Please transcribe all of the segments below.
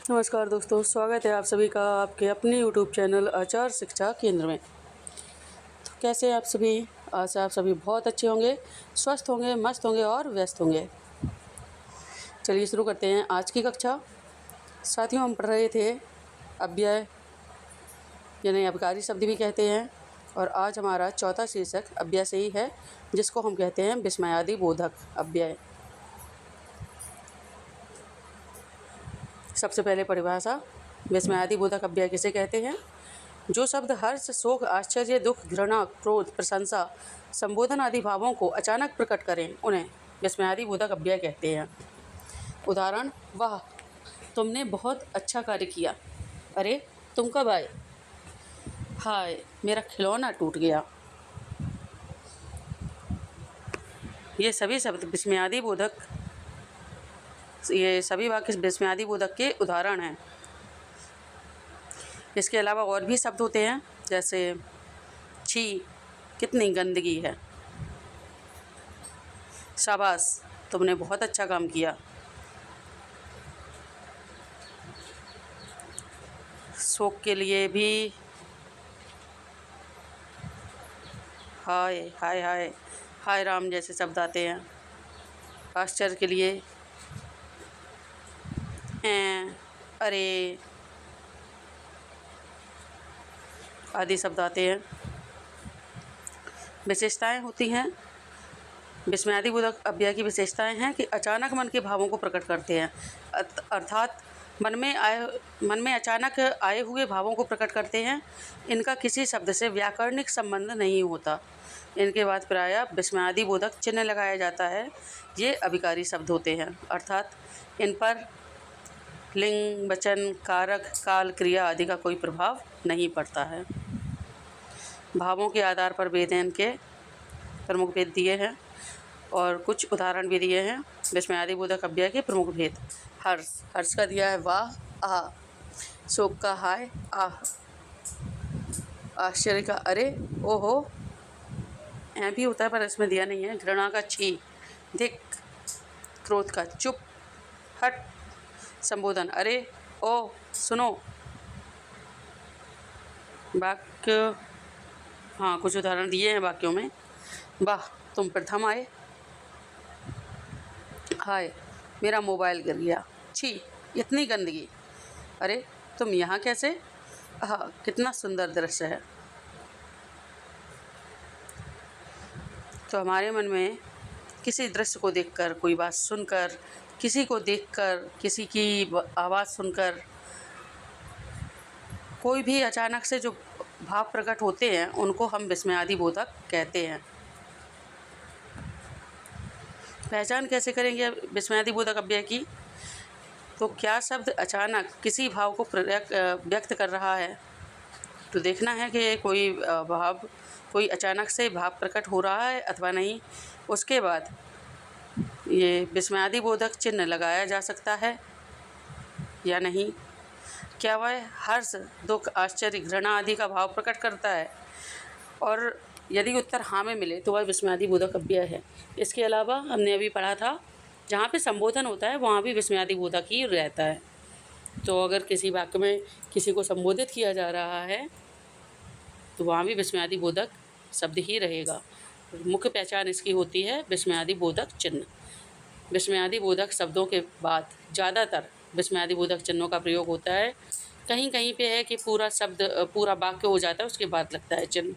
नमस्कार दोस्तों, स्वागत है आप सभी का आपके अपने यूट्यूब चैनल आचार शिक्षा केंद्र में। तो कैसे हैं आप सभी? आशा आप सभी बहुत अच्छे होंगे, स्वस्थ होंगे, मस्त होंगे और व्यस्त होंगे। चलिए शुरू करते हैं आज की कक्षा। साथियों, हम पढ़ रहे थे अव्यय यानी अभिकारी शब्द भी कहते हैं, और आज हमारा चौथा शीर्षक अव्यय से ही है, जिसको हम कहते हैं विस्मयादि बोधक अव्यय। सबसे पहले परिभाषा। विस्मयादि बोधक अव्यय किसे कहते हैं? जो शब्द हर्ष, शोक, आश्चर्य, दुख, घृणा, क्रोध, प्रशंसा, संबोधन आदि भावों को अचानक प्रकट करें, उन्हें विस्मयादि बोधक अव्यय कहते हैं। उदाहरण: वाह, तुमने बहुत अच्छा कार्य किया। अरे, तुम कब आए? हाय, मेरा खिलौना टूट गया। ये सभी शब्द विस्मयादि बोधक ये सभी वाक्य विस्मयादि बोधक के उदाहरण हैं। इसके अलावा और भी शब्द होते हैं, जैसे छी, कितनी गंदगी है। शाबाश, तुमने बहुत अच्छा काम किया। शोक के लिए भी हाय हाय हाय हाय राम जैसे शब्द आते हैं। आश्चर्य के लिए अरे आदि शब्द आते हैं। विशेषताएं होती हैं। विस्मयादि बोधक अव्यय की विशेषताएं हैं कि अचानक मन के भावों को प्रकट करते हैं, अर्थात मन में अचानक आए हुए भावों को प्रकट करते हैं। इनका किसी शब्द से व्याकरणिक संबंध नहीं होता। इनके बाद प्रायः विस्मयादि बोधक चिन्ह लगाया जाता है। ये अभिकारी शब्द होते हैं, अर्थात इन पर लिंग, वचन, कारक, काल, क्रिया आदि का कोई प्रभाव नहीं पड़ता है। भावों के आधार पर वेद के प्रमुख भेद दिए हैं और कुछ उदाहरण भी दिए हैं। विस्मयादि बोधक अव्यय के प्रमुख भेद: हर्ष का दिया है वाह, आह। शोक का हाय, आह। आश्चर्य का अरे, ओहो। ऐं भी होता है पर इसमें दिया नहीं है। घृणा का छी, धिक। क्रोध का चुप, हट। संबोधन: अरे, ओ, सुनो। वाक्य, हाँ, कुछ उदाहरण दिए हैं वाक्यों में। वाह, तुम प्रथम आए। हाय, मेरा मोबाइल गिर गया। छी, इतनी गंदगी। अरे, तुम यहाँ कैसे? हाँ, कितना सुंदर दृश्य है। तो हमारे मन में किसी दृश्य को देखकर, कोई बात सुनकर, किसी को देखकर, किसी की आवाज़ सुनकर, कोई भी अचानक से जो भाव प्रकट होते हैं, उनको हम विस्मयादि बोधक कहते हैं। पहचान कैसे करेंगे विस्मयादि बोधक अव्यय की? तो क्या शब्द अचानक किसी भाव को व्यक्त कर रहा है, तो देखना है कि कोई अचानक से भाव प्रकट हो रहा है अथवा नहीं। उसके बाद ये विस्मयादि बोधक चिन्ह लगाया जा सकता है या नहीं। क्या वह हर्ष, दुख, आश्चर्य, घृणा आदि का भाव प्रकट करता है? और यदि उत्तर हाँ में मिले तो वह विस्मयादि बोधक अव्यय है। इसके अलावा हमने अभी पढ़ा था, जहाँ पे संबोधन होता है वहाँ भी विस्मयादि बोधक ही रहता है। तो अगर किसी वाक्य में किसी को संबोधित किया जा रहा है तो वहाँ भी विस्मयादि बोधक शब्द ही रहेगा। मुख्य पहचान इसकी होती है विस्मयादि बोधक चिन्ह। विस्मयादि बोधक शब्दों के बाद ज़्यादातर विस्मयादि बोधक चिन्हों का प्रयोग होता है। कहीं कहीं पे है कि पूरा वाक्य हो जाता है, उसके बाद लगता है चिन्ह।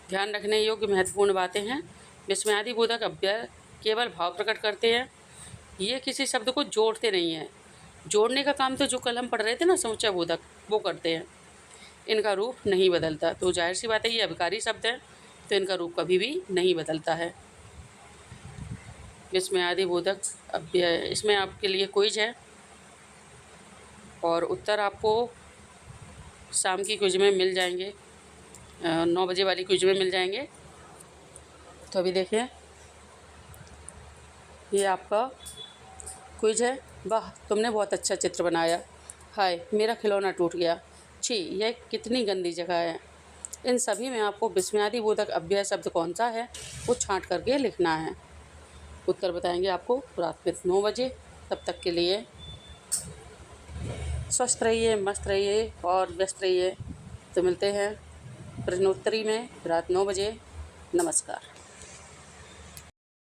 ध्यान रखने योग्य महत्वपूर्ण बातें हैं। विस्मयादि बोधक अव्यय केवल भाव प्रकट करते हैं। ये किसी शब्द को जोड़ते नहीं हैं। जोड़ने का काम तो जो कल हम पढ़ रहे थे ना, समुच्चय बोधक, वो करते हैं। इनका रूप नहीं बदलता। तो जाहिर सी बात है, ये अभिकारी शब्द हैं, तो इनका रूप कभी भी नहीं बदलता है। विस्मयादि बोधक अव्यय, इसमें आपके लिए क्विज है और उत्तर आपको शाम की क्विज में मिल जाएंगे, 9 बजे वाली क्विज में मिल जाएंगे। तो अभी देखिए, ये आपका क्विज है। वाह, तुमने बहुत अच्छा चित्र बनाया। हाय, मेरा खिलौना टूट गया। छी, यह कितनी गंदी जगह है। इन सभी में आपको विस्मयादि बोधक अव्यय शब्द कौन सा है वो छांट करके लिखना है। उत्तर बताएंगे आपको रात में 9 बजे। तब तक के लिए स्वस्थ रहिए, मस्त रहिए और व्यस्त रहिए। तो मिलते हैं प्रश्नोत्तरी में रात 9 बजे। नमस्कार।